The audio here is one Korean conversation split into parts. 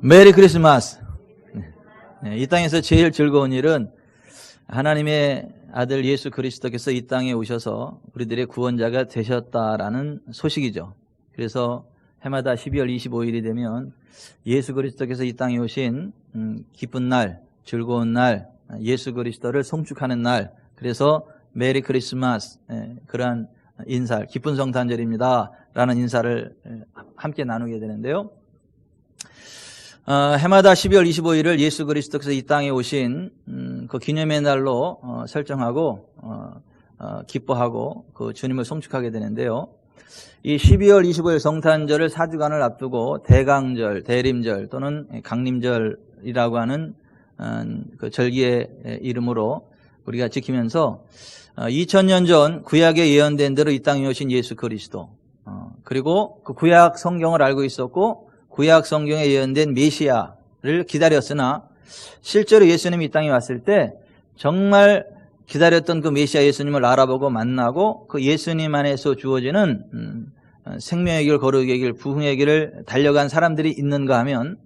메리 크리스마스. 이 땅에서 제일 즐거운 일은 하나님의 아들 예수 그리스도께서 이 땅에 오셔서 우리들의 구원자가 되셨다라는 소식이죠. 그래서 해마다 12월 25일이 되면 예수 그리스도께서 이 땅에 오신 기쁜 날, 즐거운 날, 예수 그리스도를 송축하는 날, 그래서 메리 크리스마스, 그러한 인사, 기쁜 성탄절입니다 라는 인사를 함께 나누게 되는데요. 해마다 12월 25일을 예수 그리스도께서 이 땅에 오신 그 기념의 날로 설정하고 기뻐하고 그 주님을 송축하게 되는데요. 이 12월 25일 성탄절을 4주간을 앞두고 대강절, 대림절 또는 강림절이라고 하는 그 절기의 이름으로 우리가 지키면서 2000년 전 구약에 예언된 대로 이 땅에 오신 예수 그리스도, 그리고 그 구약 성경을 알고 있었고 구약 성경에 예언된 메시아를 기다렸으나 실제로 예수님이 이 땅에 왔을 때 정말 기다렸던 그 메시아 예수님을 알아보고 만나고 그 예수님 안에서 주어지는 생명의 길, 거룩의 길, 부흥의 길을 달려간 사람들이 있는가 하면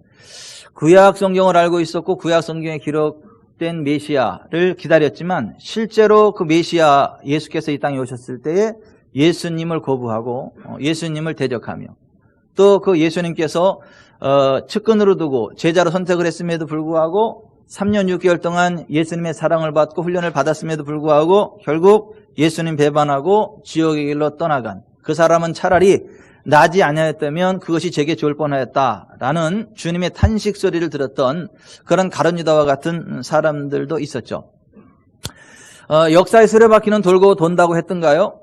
구약 성경을 알고 있었고 구약 성경에 기록된 메시아를 기다렸지만 실제로 그 메시아 예수께서 이 땅에 오셨을 때에 예수님을 거부하고 예수님을 대적하며 또 그 예수님께서 측근으로 두고 제자로 선택을 했음에도 불구하고 3년 6개월 동안 예수님의 사랑을 받고 훈련을 받았음에도 불구하고 결국 예수님 배반하고 지옥의 길로 떠나간 그 사람은 차라리 나지 아니하였다면 그것이 제게 좋을 뻔하였다라는 주님의 탄식 소리를 들었던 그런 가룟 유다와 같은 사람들도 있었죠. 역사의 수레바퀴는 돌고 돈다고 했던가요?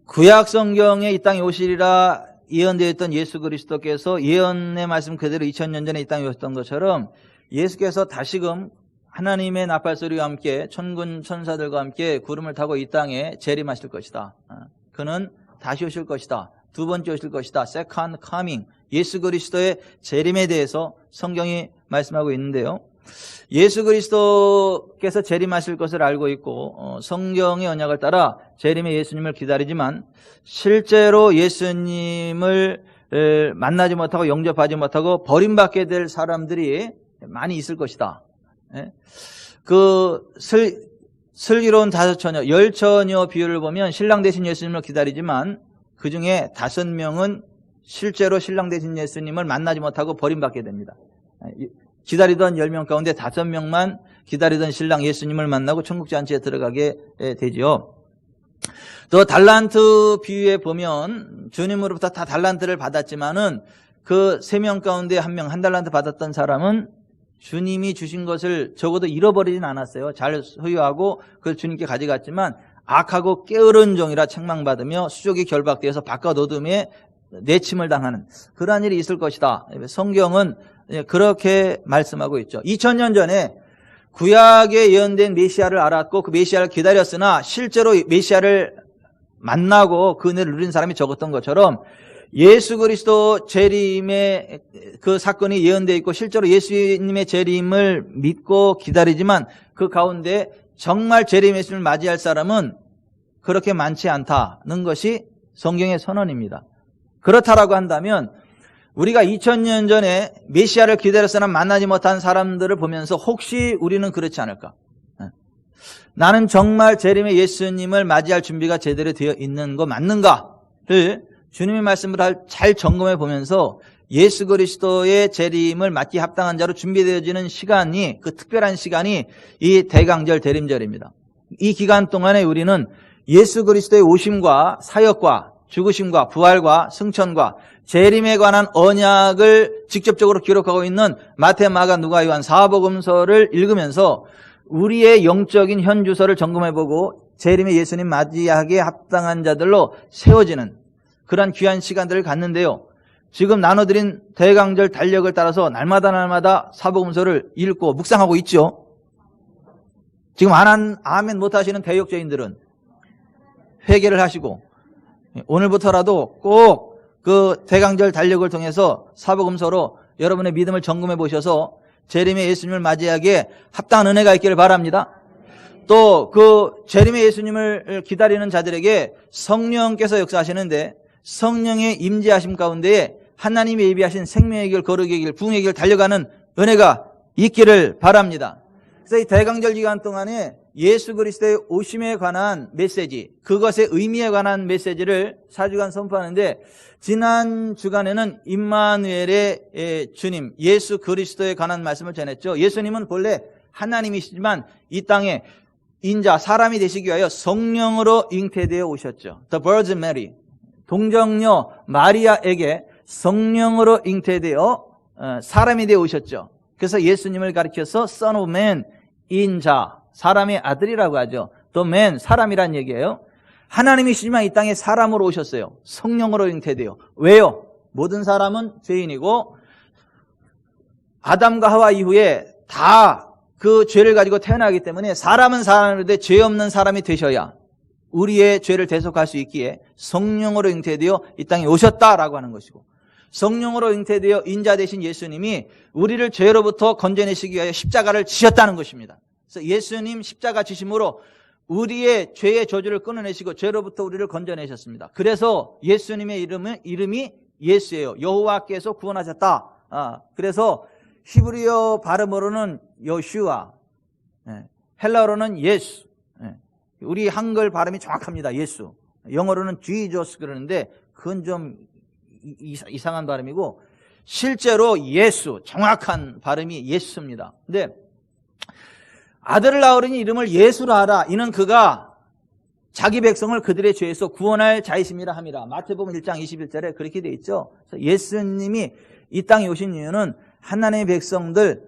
구약 성경에 이 땅에 오시리라 예언되어 있던 예수 그리스도께서 예언의 말씀 그대로 2000년 전에 이 땅에 오셨던 것처럼 예수께서 다시금 하나님의 나팔소리와 함께 천군 천사들과 함께 구름을 타고 이 땅에 재림하실 것이다. 그는 다시 오실 것이다. 두 번째 오실 것이다. Second coming. 예수 그리스도의 재림에 대해서 성경이 말씀하고 있는데요. 예수 그리스도께서 재림하실 것을 알고 있고 성경의 언약을 따라 재림의 예수님을 기다리지만 실제로 예수님을 만나지 못하고 영접하지 못하고 버림받게 될 사람들이 많이 있을 것이다. 그 슬기로운 5처녀, 10처녀 비율을 보면 신랑 되신 예수님을 기다리지만 그 중에 5명은 실제로 신랑 되신 예수님을 만나지 못하고 버림받게 됩니다. 기다리던 10명 가운데 5명만 기다리던 신랑 예수님을 만나고 천국 잔치에 들어가게 되지요. 또 달란트 비유에 보면 주님으로부터 다 달란트를 받았지만은 그 3명 가운데 1명 한 달란트 받았던 사람은 주님이 주신 것을 적어도 잃어버리진 않았어요. 잘 소유하고 그걸 주님께 가져갔지만 악하고 게으른 종이라 책망받으며 수족이 결박되어서 바깥 어둠에 내침을 당하는 그러한 일이 있을 것이다. 성경은 그렇게 말씀하고 있죠. 2000년 전에 구약에 예언된 메시아를 알았고 그 메시아를 기다렸으나 실제로 메시아를 만나고 그 은혜를 누린 사람이 적었던 것처럼 예수 그리스도 재림의 그 사건이 예언되어 있고 실제로 예수님의 재림을 믿고 기다리지만 그 가운데 정말 재림 예수님을 맞이할 사람은 그렇게 많지 않다는 것이 성경의 선언입니다. 그렇다라고 한다면 우리가 2000년 전에 메시아를 기다렸으나 만나지 못한 사람들을 보면서 혹시 우리는 그렇지 않을까? 나는 정말 재림의 예수님을 맞이할 준비가 제대로 되어 있는 거 맞는가를 주님의 말씀을 잘 점검해 보면서 예수 그리스도의 재림을 맞기 합당한 자로 준비되어지는 시간이 그 특별한 시간이 이 대강절 대림절입니다. 이 기간 동안에 우리는 예수 그리스도의 오심과 사역과 죽으심과 부활과 승천과 재림에 관한 언약을 직접적으로 기록하고 있는 마태, 마가, 누가, 요한 사복음서를 읽으면서 우리의 영적인 현주소를 점검해보고 재림의 예수님 맞이하기에 합당한 자들로 세워지는 그런 귀한 시간들을 갖는데요. 지금 나눠드린 대강절 달력을 따라서 날마다 사복음서를 읽고 묵상하고 있죠. 지금 아멘 못하시는 대역죄인들은 회개를 하시고 오늘부터라도 꼭 그 대강절 달력을 통해서 사복음서로 여러분의 믿음을 점검해 보셔서 재림의 예수님을 맞이하기에 합당한 은혜가 있기를 바랍니다. 또 그 재림의 예수님을 기다리는 자들에게 성령께서 역사하시는데 성령의 임재하심 가운데에 하나님이 예비하신 생명의 길, 거룩의 길, 부흥의 길 달려가는 은혜가 있기를 바랍니다. 그래서 이 대강절 기간 동안에 예수 그리스도의 오심에 관한 메시지, 그것의 의미에 관한 메시지를 4주간 선포하는데, 지난 주간에는 임마누엘의 주님 예수 그리스도에 관한 말씀을 전했죠. 예수님은 본래 하나님이시지만 이 땅에 인자, 사람이 되시기 위하여 성령으로 잉태되어 오셨죠. The Virgin Mary, 동정녀 마리아에게 성령으로 잉태되어 사람이 되어 오셨죠. 그래서 예수님을 가리켜서 Son of Man, 인자, 사람의 아들이라고 하죠. The Man, 사람이란 얘기예요. 하나님이시지만 이 땅에 사람으로 오셨어요. 성령으로 잉태되어. 왜요? 모든 사람은 죄인이고 아담과 하와 이후에 다 그 죄를 가지고 태어나기 때문에 사람은 사람인데 죄 없는 사람이 되셔야 우리의 죄를 대속할 수 있기에 성령으로 잉태되어 이 땅에 오셨다라고 하는 것이고, 성령으로 잉태되어 인자 되신 예수님이 우리를 죄로부터 건져내시기 위하여 십자가를 지셨다는 것입니다. 그래서 예수님 십자가 지심으로 우리의 죄의 저주를 끊어내시고 죄로부터 우리를 건져내셨습니다. 그래서 예수님의 이름이 예수예요. 여호와께서 구원하셨다. 그래서 히브리어 발음으로는 여슈아, 헬라어로는 예수. 우리 한글 발음이 정확합니다. 예수. 영어로는 Jesus 그러는데 그건 좀 이상한 발음이고, 실제로 예수, 정확한 발음이 예수입니다. 근데 아들을 낳으려니 이름을 예수라 하라. 이는 그가 자기 백성을 그들의 죄에서 구원할 자이심이라 함이라. 마태복음 1장 21절에 그렇게 되어 있죠. 그래서 예수님이 이 땅에 오신 이유는 하나님의 백성들을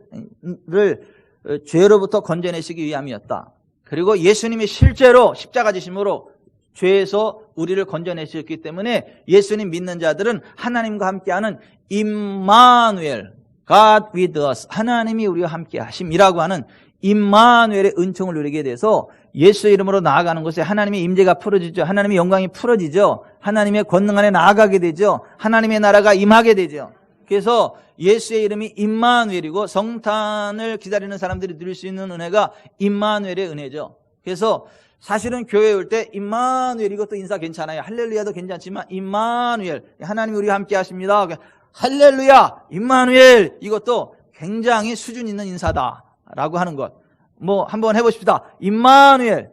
죄로부터 건져내시기 위함이었다. 그리고 예수님이 실제로 십자가 지심으로 죄에서 우리를 건져내셨기 때문에 예수님 믿는 자들은 하나님과 함께하는 임마누엘, God with us, 하나님이 우리와 함께 하심이라고 하는 임마누엘의 은총을 누리게 돼서 예수의 이름으로 나아가는 것에 하나님의 임재가 풀어지죠. 하나님의 영광이 풀어지죠. 하나님의 권능 안에 나아가게 되죠. 하나님의 나라가 임하게 되죠. 그래서 예수의 이름이 임마누엘이고, 성탄을 기다리는 사람들이 누릴 수 있는 은혜가 임마누엘의 은혜죠. 그래서 사실은 교회에 올 때 임마누엘, 이것도 인사 괜찮아요. 할렐루야도 괜찮지만 임마누엘, 하나님이 우리와 함께 하십니다. 할렐루야, 임마누엘, 이것도 굉장히 수준 있는 인사다라고 하는 것. 뭐 한번 해보십시다. 임마누엘,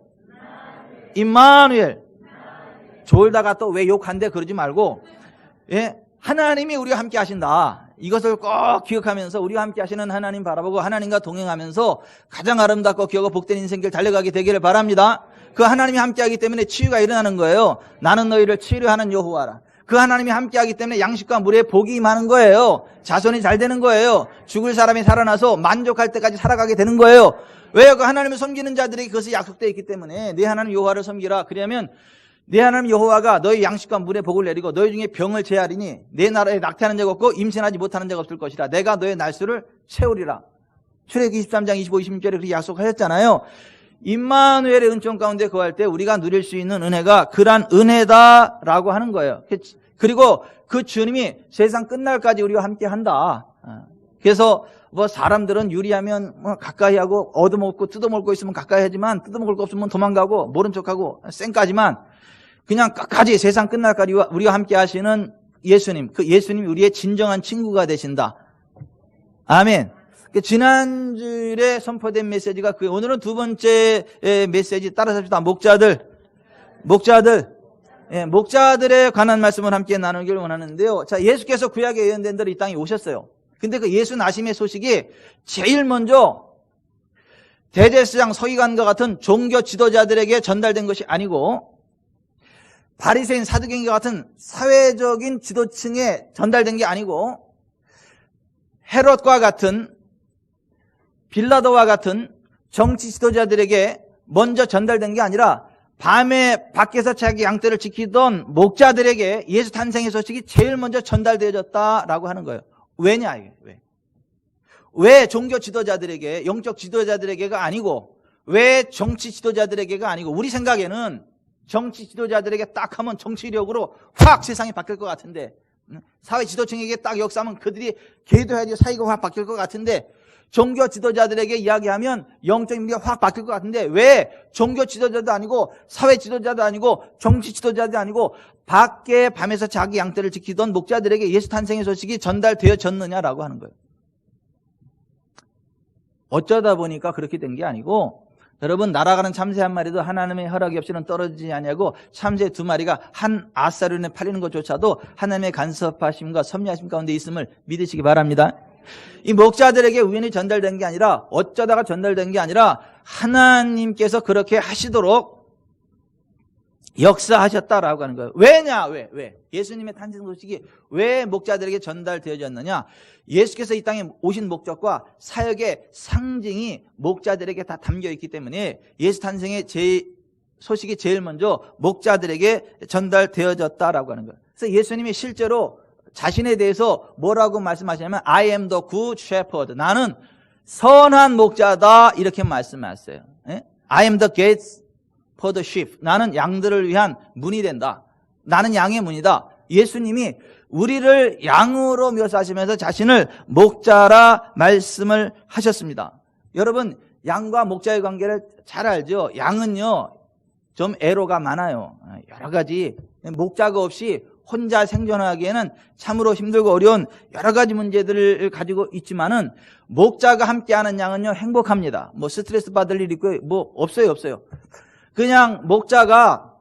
임마누엘. 졸다가 또 왜 욕한대 그러지 말고, 하나님이 우리와 함께 하신다. 이것을 꼭 기억하면서 우리와 함께 하시는 하나님 바라보고 하나님과 동행하면서 가장 아름답고 귀하고 복된 인생길 달려가게 되기를 바랍니다. 그 하나님이 함께하기 때문에 치유가 일어나는 거예요. 나는 너희를 치료하는 여호와라. 그 하나님이 함께하기 때문에 양식과 물에 복이 임하는 거예요. 자손이 잘 되는 거예요. 죽을 사람이 살아나서 만족할 때까지 살아가게 되는 거예요. 왜요? 그 하나님을 섬기는 자들에게 그것이 약속되어 있기 때문에 네 하나님 여호와를 섬기라. 그러면 네 하나님 여호와가 너희 양식과 물에 복을 내리고 너희 중에 병을 제하리니 내 나라에 낙태하는 자가 없고 임신하지 못하는 자가 없을 것이라. 내가 너의 날수를 채우리라. 출애굽기 23장 25, 26절에 그렇게 약속하셨잖아요. 임마누엘의 은총 가운데 거할 때 우리가 누릴 수 있는 은혜가 그러한 은혜다라고 하는 거예요. 그리고 그 주님이 세상 끝날까지 우리와 함께 한다. 그래서 뭐 사람들은 유리하면 가까이 하고 얻어먹고 뜯어먹고 있으면 가까이 하지만 뜯어먹을 거 없으면 도망가고 모른 척하고 쌩까지만 그냥 끝까지 세상 끝날까지 우리와 함께 하시는 예수님, 그 예수님이 우리의 진정한 친구가 되신다. 아멘. 지난주에 선포된 메시지가 오늘은 두 번째 메시지 따라서 합시다. 목자들에 관한 말씀을 함께 나누길 원하는데요. 자, 예수께서 구약에 예언된 대로 이 땅에 오셨어요. 근데 그 예수 나심의 소식이 제일 먼저 대제사장 서기관과 같은 종교 지도자들에게 전달된 것이 아니고 바리새인 사두개인과 같은 사회적인 지도층에 전달된 게 아니고 헤롯과 같은 빌라도와 같은 정치 지도자들에게 먼저 전달된 게 아니라 밤에 밖에서 자기 양떼를 지키던 목자들에게 예수 탄생의 소식이 제일 먼저 전달되어졌다라고 하는 거예요. 왜냐 이게 왜 종교 지도자들에게, 영적 지도자들에게가 아니고 왜 정치 지도자들에게가 아니고, 우리 생각에는 정치 지도자들에게 딱 하면 정치력으로 확 세상이 바뀔 것 같은데 사회 지도층에게 딱 역사하면 그들이 기도해야지 사회가 확 바뀔 것 같은데, 종교 지도자들에게 이야기하면 영적인 미가 확 바뀔 것 같은데, 왜 종교 지도자도 아니고 사회 지도자도 아니고 정치 지도자도 아니고 밖에 밤에서 자기 양떼를 지키던 목자들에게 예수 탄생의 소식이 전달되어졌느냐라고 하는 거예요. 어쩌다 보니까 그렇게 된 게 아니고, 여러분, 날아가는 참새 한 마리도 하나님의 허락이 없이는 떨어지지 아니하고 참새 2마리가 한 아사륜에 팔리는 것조차도 하나님의 간섭하심과 섭리하심 가운데 있음을 믿으시기 바랍니다. 이 목자들에게 우연히 전달된 게 아니라, 어쩌다가 전달된 게 아니라 하나님께서 그렇게 하시도록 역사하셨다라고 하는 거예요. 왜냐? 왜? 예수님의 탄생 소식이 왜 목자들에게 전달되어졌느냐? 예수께서 이 땅에 오신 목적과 사역의 상징이 목자들에게 다 담겨 있기 때문에 예수 탄생의 소식이 제일 먼저 목자들에게 전달되어졌다라고 하는 거예요. 그래서 예수님이 실제로 자신에 대해서 뭐라고 말씀하시냐면 I am the good shepherd. 나는 선한 목자다, 이렇게 말씀하셨어요. I am the gate for the sheep. 나는 양들을 위한 문이 된다. 나는 양의 문이다. 예수님이 우리를 양으로 묘사하시면서 자신을 목자라 말씀을 하셨습니다. 여러분, 양과 목자의 관계를 잘 알죠? 양은요, 좀 애로가 많아요. 여러 가지. 목자가 없이 혼자 생존하기에는 참으로 힘들고 어려운 여러 가지 문제들을 가지고 있지만은, 목자가 함께하는 양은요, 행복합니다. 뭐 스트레스 받을 일 있고 뭐 없어요. 그냥 목자가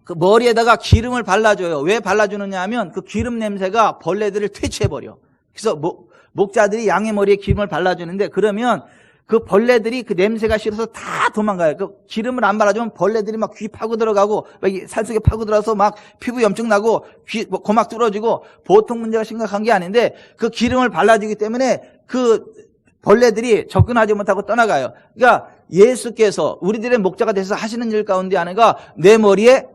그 머리에다가 기름을 발라줘요. 왜 발라주느냐 하면 그 기름 냄새가 벌레들을 퇴치해버려. 그래서 목자들이 양의 머리에 기름을 발라주는데, 그러면 그 벌레들이 그 냄새가 싫어서 다 도망가요. 그 기름을 안 발라주면 벌레들이 막 귀 파고 들어가고 막 살 속에 파고 들어가서 막 피부 염증 나고 고막 뚫어지고, 보통 문제가 심각한 게 아닌데 그 기름을 발라주기 때문에 그 벌레들이 접근하지 못하고 떠나가요. 그러니까 예수께서 우리들의 목자가 돼서 하시는 일 가운데 하나가 내 머리에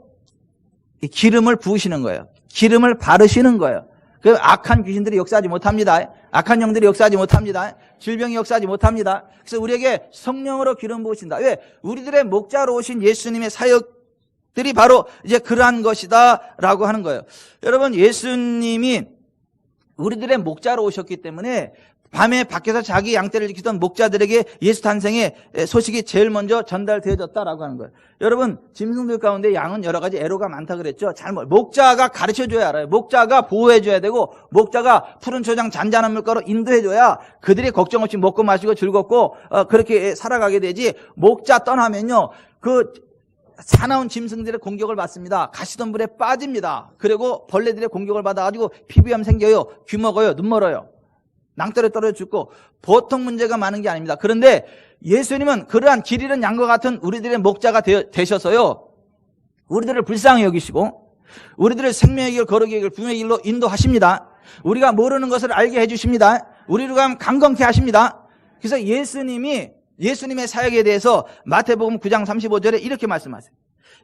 기름을 부으시는 거예요. 기름을 바르시는 거예요. 그 악한 귀신들이 역사하지 못합니다. 악한 영들이 역사하지 못합니다. 질병이 역사하지 못합니다. 그래서 우리에게 성령으로 기름 부으신다. 왜? 우리들의 목자로 오신 예수님의 사역들이 바로 이제 그러한 것이다라고 하는 거예요. 여러분, 예수님이 우리들의 목자로 오셨기 때문에 밤에 밖에서 자기 양떼를 지키던 목자들에게 예수 탄생의 소식이 제일 먼저 전달되어졌다라고 하는 거예요. 여러분, 짐승들 가운데 양은 여러 가지 애로가 많다 그랬죠. 목자가 가르쳐줘야 알아요. 목자가 보호해줘야 되고, 목자가 푸른 초장 잔잔한 물가로 인도해줘야 그들이 걱정 없이 먹고 마시고 즐겁고 그렇게 살아가게 되지, 목자 떠나면요, 그 사나운 짐승들의 공격을 받습니다. 가시덤불에 빠집니다. 그리고 벌레들의 공격을 받아가지고 피부염 생겨요. 귀 먹어요. 눈 멀어요. 낭떠러 떨어져 죽고, 보통 문제가 많은 게 아닙니다. 그런데 예수님은 그러한 길 잃은 양과 같은 우리들의 목자가 되셔서요, 우리들을 불쌍히 여기시고 우리들을 생명의 길, 거룩의 길, 부흥의 길로 인도하십니다. 우리가 모르는 것을 알게 해주십니다. 우리를 강건케 하십니다. 그래서 예수님의 사역에 대해서 마태복음 9장 35절에 이렇게 말씀하세요.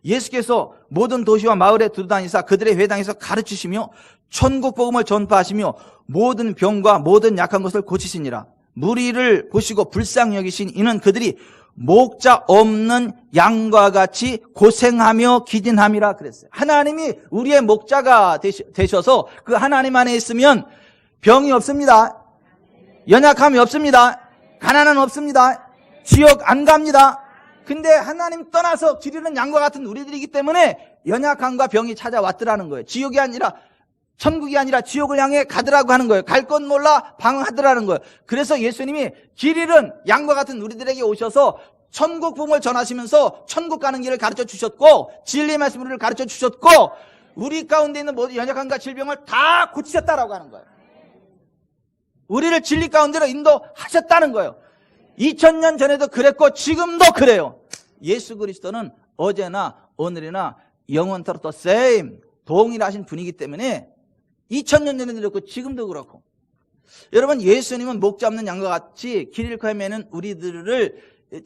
예수께서 모든 도시와 마을에 두루다니사 그들의 회당에서 가르치시며 천국 복음을 전파하시며 모든 병과 모든 약한 것을 고치시니라. 무리를 보시고 불쌍히 여기신 이는 그들이 목자 없는 양과 같이 고생하며 기진함이라 그랬어요. 하나님이 우리의 목자가 되셔서 그 하나님 안에 있으면 병이 없습니다. 연약함이 없습니다. 가난은 없습니다. 지옥 안 갑니다. 근데 하나님 떠나서 길 잃은 양과 같은 우리들이기 때문에 연약함과 병이 찾아왔더라는 거예요. 지옥이 아니라, 천국이 아니라 지옥을 향해 가더라고 하는 거예요. 갈 것 몰라 방황하더라는 거예요. 그래서 예수님이 길 잃은 양과 같은 우리들에게 오셔서 천국 복음을 전하시면서 천국 가는 길을 가르쳐 주셨고, 진리의 말씀을 가르쳐 주셨고, 우리 가운데 있는 모든 연약함과 질병을 다 고치셨다라고 하는 거예요. 우리를 진리 가운데로 인도하셨다는 거예요. 2000년 전에도 그랬고 지금도 그래요. 예수 그리스도는 어제나 오늘이나 영원토록 the same, 동일하신 분이기 때문에 2000년 전에도 그렇고 지금도 그렇고, 여러분, 예수님은 목자 없는 양과 같이 길 잃고 헤매는 우리들을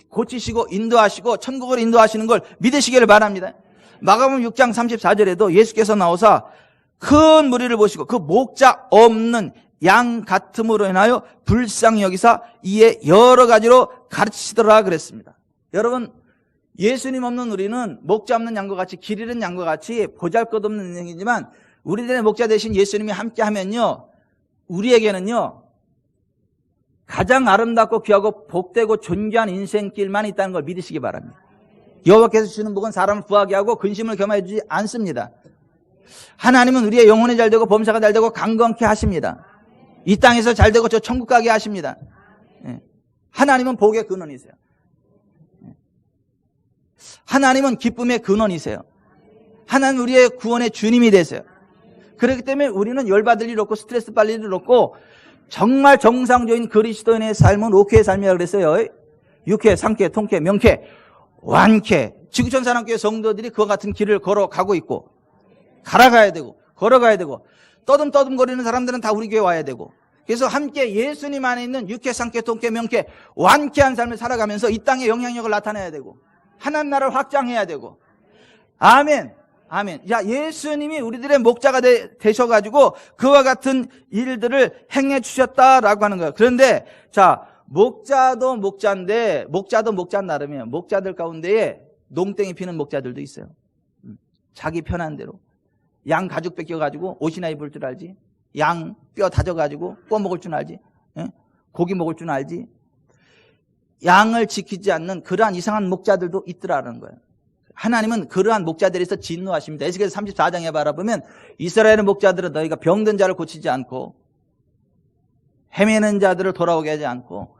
고치시고 인도하시고 천국으로 인도하시는 걸 믿으시기를 바랍니다. 마가복음 6장 34절에도 예수께서 나오사 큰 무리를 보시고 그 목자 없는 양 같음으로 인하여 불쌍히 여기사 이에 여러 가지로 가르치시더라 그랬습니다. 여러분, 예수님 없는 우리는 목자 없는 양과 같이 길 잃은 양과 같이 보잘것없는 인생이지만, 우리들의 목자 되신 예수님이 함께 하면요, 우리에게는요, 가장 아름답고 귀하고 복되고 존귀한 인생길만 있다는 걸 믿으시기 바랍니다. 여호와께서 주시는 복은 사람을 부하게 하고 근심을 겸하여 주지 않습니다. 하나님은 우리의 영혼이 잘되고 범사가 잘되고 강건케 하십니다. 이 땅에서 잘되고 저 천국 가게 하십니다. 하나님은 복의 근원이세요. 하나님은 기쁨의 근원이세요. 하나님 우리의 구원의 주님이 되세요. 그렇기 때문에 우리는 열받을 일 없고 스트레스 받을 일 없고 정말 정상적인 그리스도인의 삶은 5쾌의 삶이라고 그랬어요. 6쾌, 3쾌, 통쾌, 명쾌, 완쾌. 지구촌 사랑교회 성도들이 그와 같은 길을 걸어가고 있고 갈아가야 되고 걸어가야 되고 떠듬떠듬거리는 사람들은 다 우리 교회 와야 되고 그래서 함께 예수님 안에 있는 6쾌, 3쾌, 통쾌, 명쾌, 완쾌한 삶을 살아가면서 이 땅에 영향력을 나타내야 되고 하나님 나라를 확장해야 되고 아멘. 아멘. 야, 예수님이 우리들의 목자가 되셔가지고 그와 같은 일들을 행해 주셨다라고 하는 거예요. 그런데 자, 목자도 목자인데 목자도 목자 나름이에요. 목자들 가운데에 농땡이 피는 목자들도 있어요. 자기 편한 대로 양 가죽 뺏겨가지고 옷이나 입을 줄 알지, 양 뼈 다져가지고 구워 먹을 줄 알지, 고기 먹을 줄 알지. 양을 지키지 않는 그러한 이상한 목자들도 있더라는 거예요. 하나님은 그러한 목자들에서 진노하십니다. 에스겔서 34장에 바라보면 이스라엘의 목자들은 너희가 병든 자를 고치지 않고 헤매는 자들을 돌아오게 하지 않고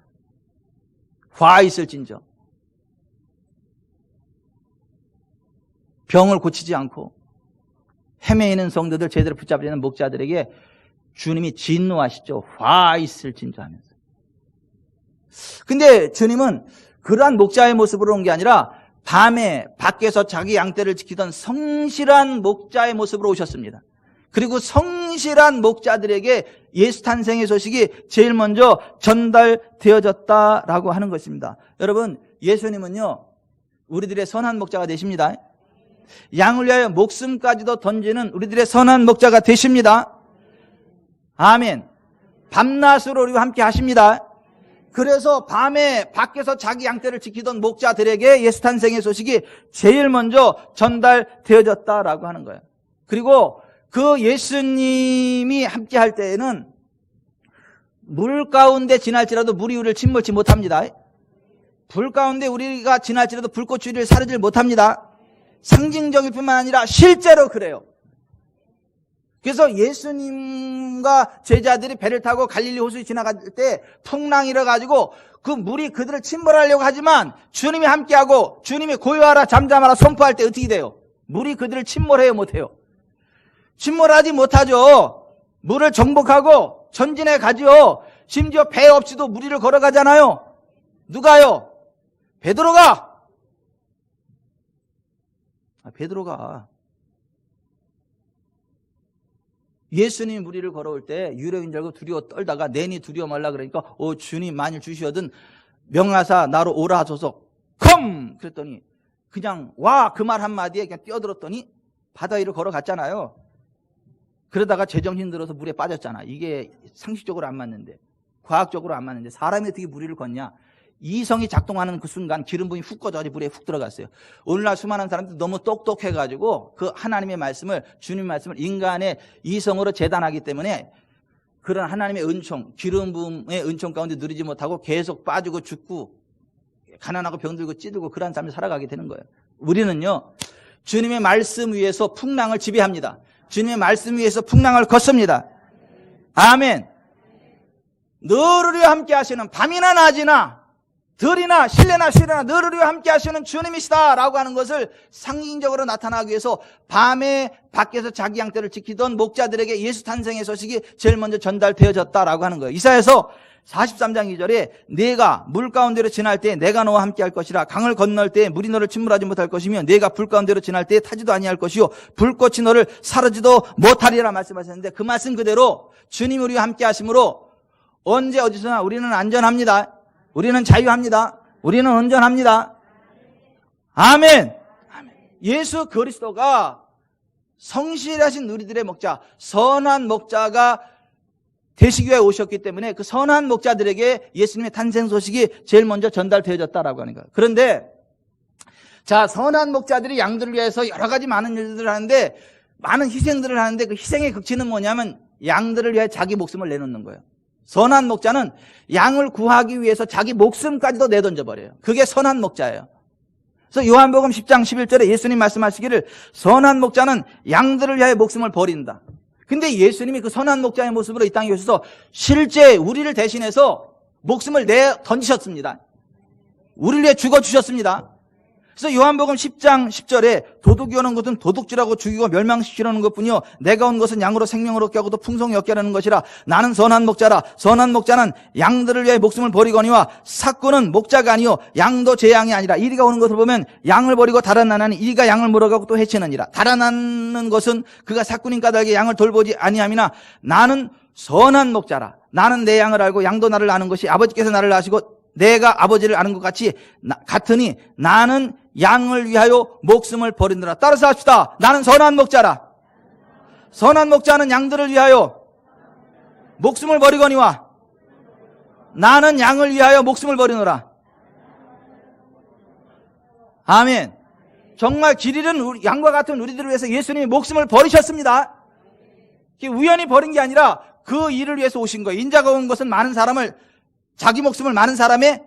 화 있을진저 병을 고치지 않고 헤매이는 성도들 제대로 붙잡으려는 목자들에게 주님이 진노하시죠. 화 있을진저 하면서. 근데 주님은 그러한 목자의 모습으로 온 게 아니라 밤에 밖에서 자기 양떼를 지키던 성실한 목자의 모습으로 오셨습니다. 그리고 성실한 목자들에게 예수 탄생의 소식이 제일 먼저 전달되어졌다라고 하는 것입니다. 여러분, 예수님은요, 우리들의 선한 목자가 되십니다. 양을 위하여 목숨까지도 던지는 우리들의 선한 목자가 되십니다. 아멘. 밤낮으로 우리와 함께 하십니다. 그래서 밤에 밖에서 자기 양떼를 지키던 목자들에게 예수 탄생의 소식이 제일 먼저 전달되어졌다라고 하는 거예요. 그리고 그 예수님이 함께 할 때에는 물 가운데 지날지라도 물이 우리를 침몰치 못합니다. 불 가운데 우리가 지날지라도 불꽃이 우리를 사르질 못합니다. 상징적일 뿐만 아니라 실제로 그래요. 그래서 예수님과 제자들이 배를 타고 갈릴리 호수에 지나갈 때 풍랑이 일어가지고 그 물이 그들을 침몰하려고 하지만 주님이 함께하고 주님이 고요하라 잠잠하라 선포할 때 어떻게 돼요? 물이 그들을 침몰해요 못해요? 침몰하지 못하죠. 물을 정복하고 전진해 가지요. 심지어 배 없이도 물 위를 걸어가잖아요. 누가요? 베드로가. 베드로가. 예수님이 물 위를 걸어올 때 유령인 줄 알고 두려워 떨다가 내니 두려워 말라 그러니까 주님 만일 주시거든 명하사 나로 오라 하소서 컴! 그랬더니 그냥 와 그 말 한마디에 그냥 뛰어들었더니 바다 위를 걸어갔잖아요. 그러다가 제정신 들어서 물에 빠졌잖아. 이게 상식적으로 안 맞는데 과학적으로 안 맞는데 사람이 어떻게 물 위를 걷냐. 이성이 작동하는 그 순간 기름 부음이 훅 꺼져가지고 물에 훅 들어갔어요. 오늘날 수많은 사람들이 너무 똑똑해가지고 그 하나님의 말씀을 주님의 말씀을 인간의 이성으로 재단하기 때문에 그런 하나님의 은총 기름 부음의 은총 가운데 누리지 못하고 계속 빠지고 죽고 가난하고 병들고 찌들고 그런 삶을 살아가게 되는 거예요. 우리는요 주님의 말씀 위에서 풍랑을 지배합니다. 주님의 말씀 위에서 풍랑을 걷습니다. 아멘. 너를 위해 함께 하시는 밤이나 낮이나 들이나 실내나 실내나 너를 위해 함께 하시는 주님이시다 라고 하는 것을 상징적으로 나타나기 위해서 밤에 밖에서 자기 양떼를 지키던 목자들에게 예수 탄생의 소식이 제일 먼저 전달되어졌다라고 하는 거예요. 이사야서 43장 2절에 네가 물 가운데로 지날 때 내가 너와 함께 할 것이라 강을 건널 때 물이 너를 침몰하지 못할 것이며 네가 불 가운데로 지날 때 타지도 아니할 것이요 불꽃이 너를 사르지도 못하리라 말씀하셨는데 그 말씀 그대로 주님 우리와 함께 하심으로 언제 어디서나 우리는 안전합니다. 우리는 자유합니다. 우리는 온전합니다. 아멘. 예수 그리스도가 성실하신 우리들의 목자, 선한 목자가 되시기 위해 오셨기 때문에 그 선한 목자들에게 예수님의 탄생 소식이 제일 먼저 전달되어졌다라고 하는 거예요. 그런데 자, 선한 목자들이 양들을 위해서 여러 가지 많은 일들을 하는데 많은 희생들을 하는데 그 희생의 극치는 뭐냐면 양들을 위해 자기 목숨을 내놓는 거예요. 선한 목자는 양을 구하기 위해서 자기 목숨까지도 내던져 버려요. 그게 선한 목자예요. 그래서 요한복음 10장 11절에 예수님 말씀하시기를 선한 목자는 양들을 위하여 목숨을 버린다. 근데 예수님이 그 선한 목자의 모습으로 이 땅에 오셔서 실제 우리를 대신해서 목숨을 던지셨습니다. 우리를 위해 죽어주셨습니다. 그래서 요한복음 10장 10절에 도둑이 오는 것은 도둑질하고 죽이고 멸망시키려는 것뿐이요 내가 온 것은 양으로 생명을 얻게 하고도 풍성히 얻게 하려는 것이라. 나는 선한 목자라. 선한 목자는 양들을 위해 목숨을 버리거니와 삭구는 목자가 아니요 양도 제 양이 아니라. 이리가 오는 것을 보면 양을 버리고 달아나나니 이리가 양을 물어가고 또 해치느니라. 달아나는 것은 그가 삭구인 까닭에 양을 돌보지 아니함이나 나는 선한 목자라. 나는 내 양을 알고 양도 나를 아는 것이 아버지께서 나를 아시고 내가 아버지를 아는 것 같으니 나는 양을 위하여 목숨을 버리느라. 따라서 합시다. 나는 선한 목자라. 선한 목자는 양들을 위하여 목숨을 버리거니와 나는 양을 위하여 목숨을 버리노라. 아멘. 정말 길 잃은 양과 같은 우리들을 위해서 예수님이 목숨을 버리셨습니다. 우연히 버린 게 아니라 그 일을 위해서 오신 거예요. 인자가 온 것은 많은 사람을, 자기 목숨을 많은 사람의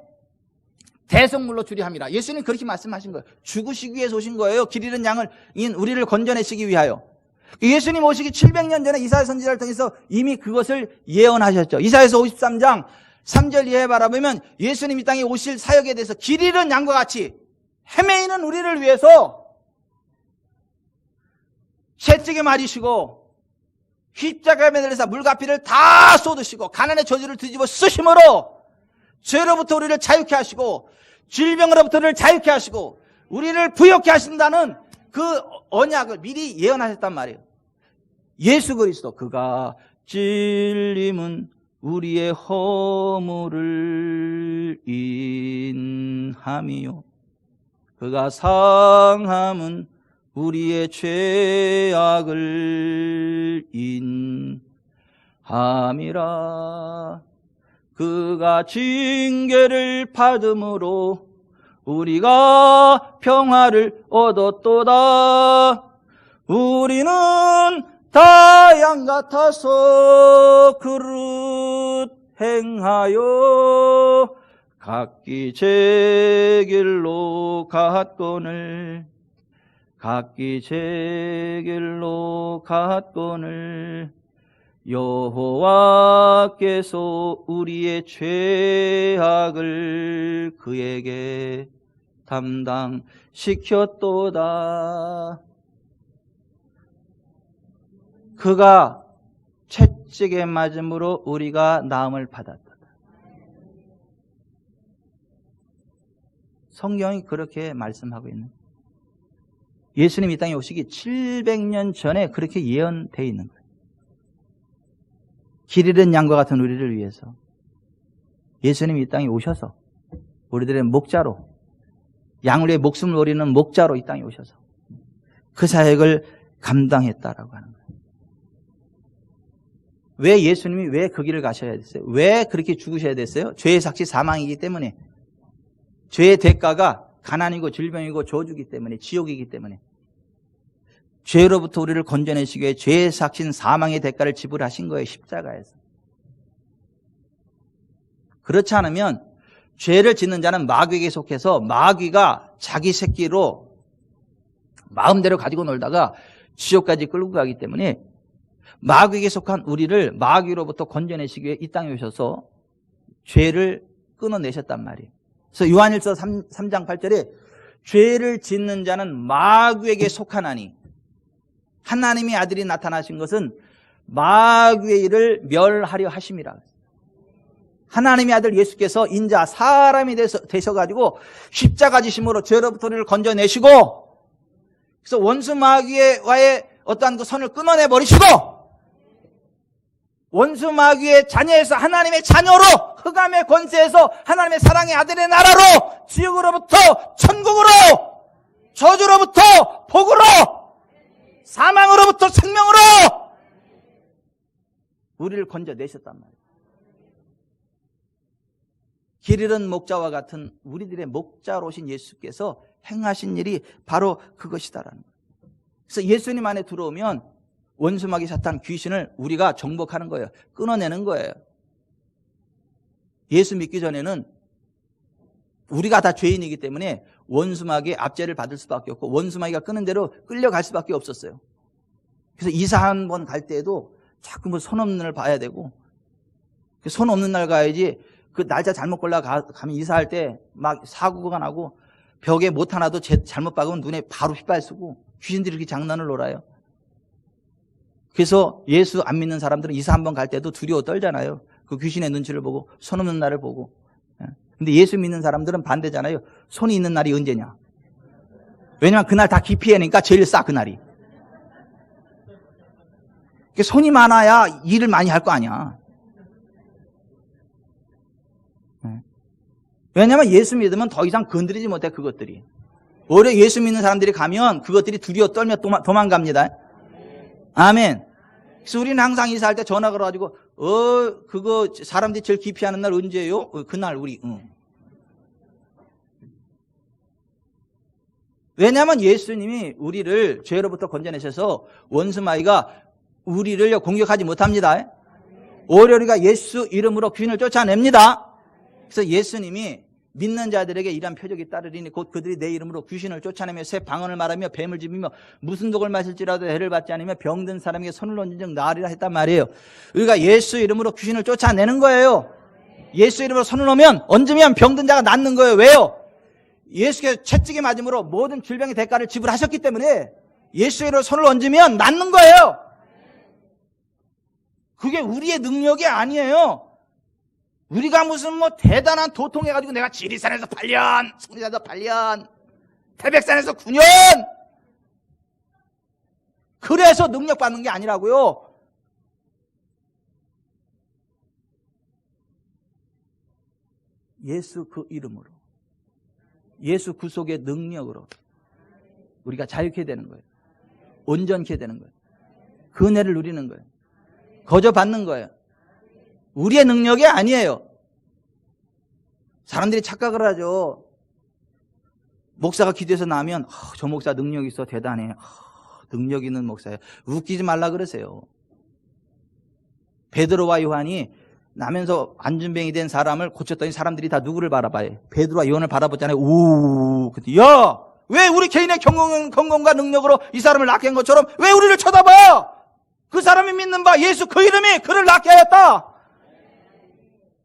대성물로 주려 함이라. 예수님 그렇게 말씀하신 거예요. 죽으시기 위해서 오신 거예요. 길 잃은 양을, 우리를 건져내시기 위하여. 예수님 오시기 700년 전에 이사야 선지자를 통해서 이미 그것을 예언하셨죠. 이사야서 53장 3절 이하에 바라보면 예수님 이 땅에 오실 사역에 대해서 길 잃은 양과 같이 헤매이는 우리를 위해서 채찍에 맞으시고 십자가에 매달려서 물가피를 다 쏟으시고 가난의 저주를 뒤집어 쓰심으로 죄로부터 우리를 자유케 하시고 질병으로부터 우리를 자유케 하시고 우리를 부욕케 하신다는 그 언약을 미리 예언하셨단 말이에요. 예수 그리스도 그가 찔림은 우리의 허물을 인함이요 그가 상함은 우리의 죄악을 인함이라. 그가 징계를 받음으로 우리가 평화를 얻었도다. 우리는 다 양 같아서 그릇 행하여 각기 제 길로 갔거늘 여호와께서 우리의 죄악을 그에게 담당시켰도다. 그가 채찍에 맞음으로 우리가 나음을 받았도다. 성경이 그렇게 말씀하고 있는 거예요. 예수님 이 땅에 오시기 700년 전에 그렇게 예언되어 있는 거예요. 길 잃은 양과 같은 우리를 위해서 예수님이 이 땅에 오셔서 우리들의 목자로, 양을 위해 목숨을 버리는 목자로 이 땅에 오셔서 그 사역을 감당했다라고 하는 거예요. 왜 예수님이 왜 그 길을 가셔야 됐어요? 왜 그렇게 죽으셔야 됐어요? 죄의 삭시 사망이기 때문에. 죄의 대가가 가난이고 질병이고 저주이기 때문에, 지옥이기 때문에. 죄로부터 우리를 건져내시기 위해 죄의 삭신 사망의 대가를 지불하신 거예요. 십자가에서. 그렇지 않으면 죄를 짓는 자는 마귀에게 속해서 마귀가 자기 새끼로 마음대로 가지고 놀다가 지옥까지 끌고 가기 때문에 마귀에게 속한 우리를 마귀로부터 건져내시기 위해 이 땅에 오셔서 죄를 끊어내셨단 말이에요. 그래서 요한일서 3장 8절에 죄를 짓는 자는 마귀에게 속하나니, 하나님의 아들이 나타나신 것은 마귀의 일을 멸하려 하심이라. 하나님의 아들 예수께서 인자 사람이 되셔가지고 십자가 지심으로 죄로부터 우리를 건져내시고, 그래서 원수 마귀와의 어떠한 그 선을 끊어내 버리시고, 원수 마귀의 자녀에서 하나님의 자녀로, 흑암의 권세에서 하나님의 사랑의 아들의 나라로, 지옥으로부터 천국으로, 저주로부터 복으로, 사망으로부터 생명으로 우리를 건져내셨단 말이에요. 길 잃은 목자와 같은 우리들의 목자로 오신 예수께서 행하신 일이 바로 그것이다라는 거예요. 그래서 예수님 안에 들어오면 원수마귀 사탄 귀신을 우리가 정복하는 거예요. 끊어내는 거예요. 예수 믿기 전에는 우리가 다 죄인이기 때문에 원수마귀의 압제를 받을 수밖에 없고 원수마귀가 끄는 대로 끌려갈 수밖에 없었어요. 그래서 이사 한 번 갈 때에도 자꾸 뭐 손 없는 날 봐야 되고, 손 없는 날 가야지. 그 날짜 잘못 가면 이사할 때 막 사고가 나고 벽에 못 하나도 잘못 박으면 눈에 바로 휘발 쓰고 귀신들이 이렇게 장난을 놀아요. 그래서 예수 안 믿는 사람들은 이사 한 번 갈 때도 두려워 떨잖아요. 그 귀신의 눈치를 보고 손 없는 날을 보고. 근데 예수 믿는 사람들은 반대잖아요. 손이 있는 날이 언제냐? 왜냐면 그날 다 기피하니까 제일 싸 그날이. 손이 많아야 일을 많이 할 거 아니야. 왜냐면 예수 믿으면 더 이상 건드리지 못해 그것들이. 오히려 예수 믿는 사람들이 가면 그것들이 두려워 떨며 도망갑니다. 아멘. 그래서 우리는 항상 이사할 때 전화 걸어가지고 그거 사람들이 제일 기피하는 날 언제예요? 그날 우리. 왜냐하면 예수님이 우리를 죄로부터 건져내셔서 원수마귀가 우리를 공격하지 못합니다. 오히려 우리가 예수 이름으로 귀신을 쫓아냅니다. 그래서 예수님이 믿는 자들에게 이러한 표적이 따르리니 곧 그들이 내 이름으로 귀신을 쫓아내며 새 방언을 말하며 뱀을 집이며 무슨 독을 마실지라도 해를 받지 않으며 병든 사람에게 손을 얹은 즉 나으리라 했단 말이에요. 우리가 예수 이름으로 귀신을 쫓아내는 거예요. 예수 이름으로 손을 얹으면 병든 자가 낫는 거예요. 왜요? 예수께서 채찍에 맞음으로 모든 질병의 대가를 지불하셨기 때문에 예수 이름으로 손을 얹으면 낫는 거예요. 그게 우리의 능력이 아니에요. 우리가 무슨 대단한 도통해가지고 내가 지리산에서 8년, 성리산에서 8년, 태백산에서 9년 그래서 능력 받는 게 아니라고요. 예수 그 이름으로, 예수 구속의 능력으로 우리가 자유케 되는 거예요. 온전케 되는 거예요. 그 은혜를 누리는 거예요. 거저 받는 거예요. 우리의 능력이 아니에요. 사람들이 착각을 하죠. 목사가 기도해서 나면 저 목사 능력 있어 대단해. 능력 있는 목사예요. 웃기지 말라 그러세요. 베드로와 요한이 나면서 안준병이 된 사람을 고쳤더니 사람들이 다 누구를 바라봐요? 베드로와 요한을 바라보잖아요. 우, 야, 왜 우리 개인의 경건과 능력으로 이 사람을 낫게 한 것처럼 왜 우리를 쳐다봐요? 그 사람이 믿는 바 예수 그 이름이 그를 낫게 하였다.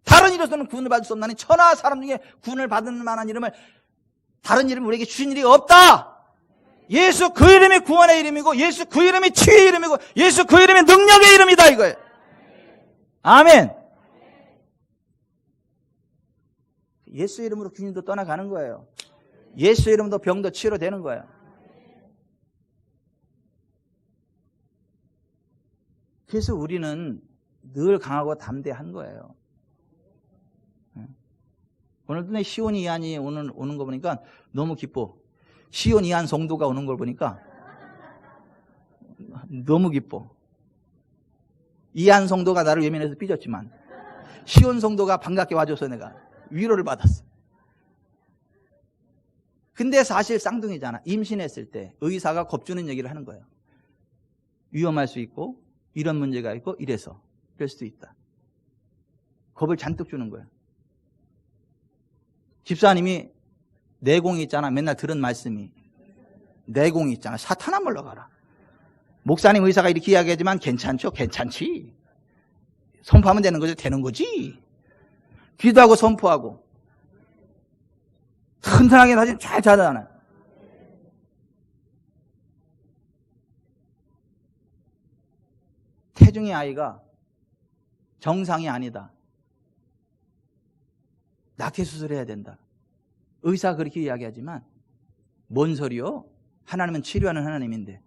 다른 이로서는 구원을 받을 수 없나니 천하 사람 중에 구원을 받을 만한 이름을 다른 이름 우리에게 주신 일이 없다. 예수 그 이름이 구원의 이름이고 예수 그 이름이 치유의 이름이고 예수 그 이름이 능력의 이름이다 이거예요. 아멘. 예수 이름으로 귀신도 떠나가는 거예요. 예수 이름으로 병도 치료되는 거예요. 그래서 우리는 늘 강하고 담대한 거예요. 오늘도 시온 이한이 오는 거 보니까 너무 기뻐. 시온 이한 성도가 오는 걸 보니까 너무 기뻐. 이한 성도가 나를 외면해서 삐졌지만 시온 성도가 반갑게 와줘서 내가 위로를 받았어. 근데 사실 쌍둥이잖아. 임신했을 때 의사가 겁주는 얘기를 하는 거예요. 위험할 수 있고 이런 문제가 있고 이래서 그럴 수도 있다. 겁을 잔뜩 주는 거예요. 집사님이 내공이 있잖아. 맨날 들은 말씀이 내공이 있잖아. 사탄아 물러가라. 목사님 의사가 이렇게 이야기하지만 괜찮죠? 괜찮지. 선포하면 되는 거죠? 되는 거지. 기도하고 선포하고 튼튼하게 사실 잘 자라잖아요. 태중의 아이가 정상이 아니다. 낙태 수술해야 된다. 의사가 그렇게 이야기하지만 뭔 소리요? 하나님은 치료하는 하나님인데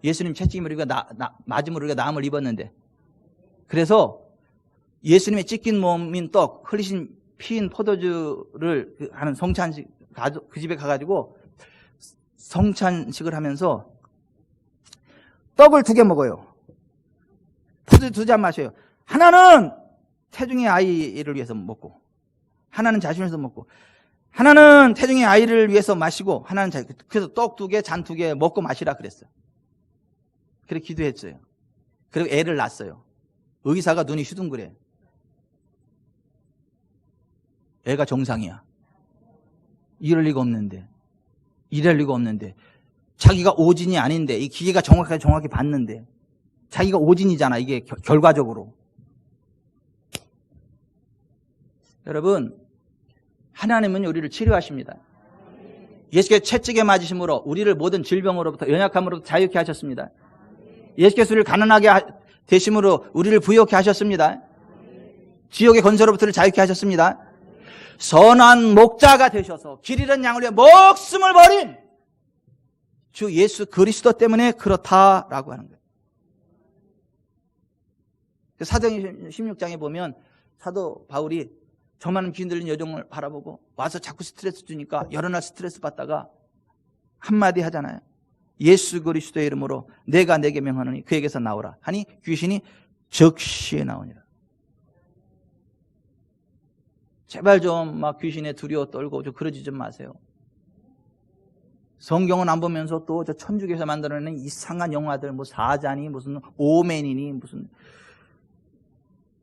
예수님 채찍을 우리가 맞음으로 우리가 나음을 입었는데 그래서 예수님의 찢긴 몸인 떡, 흘리신 피인 포도주를 하는 성찬식 그 집에 가가지고 성찬식을 하면서 떡을 2개 먹어요. 포도주 2잔 마셔요. 하나는 태중의 아이를 위해서 먹고 하나는 자신을 위해서 먹고 하나는 태중의 아이를 위해서 마시고 하나는 그래서 떡 2개, 잔 2개 먹고 마시라 그랬어요. 그렇게 기도했어요. 그리고 애를 낳았어요. 의사가 눈이 휘둥그래. 애가 정상이야. 이럴 리가 없는데. 자기가 오진이 아닌데, 이 기계가 정확히 봤는데, 자기가 오진이잖아, 이게 결과적으로. 여러분, 하나님은 우리를 치료하십니다. 예수께서 채찍에 맞으심으로 우리를 모든 질병으로부터, 연약함으로부터 자유케 하셨습니다. 예수께서 우리를 가난하게 되심으로 우리를 부유케 하셨습니다. 지옥의 건설로부터 자유케 하셨습니다. 선한 목자가 되셔서 길 잃은 양을 위해 목숨을 버린 주 예수 그리스도 때문에 그렇다라고 하는 거예요. 사도행전 16장에 보면 사도 바울이 저 많은 귀신 들린 여종을 바라보고 와서 자꾸 스트레스 주니까 여러 날 스트레스 받다가 한마디 하잖아요. 예수 그리스도의 이름으로 내가 내게 명하노니 그에게서 나오라 하니 귀신이 즉시에 나오니라. 제발 좀 막 귀신에 두려워 떨고 좀 그러지 좀 마세요. 성경은 안 보면서 또 저 천주교에서 만들어내는 이상한 영화들, 뭐 사자니 무슨 오맨이니 무슨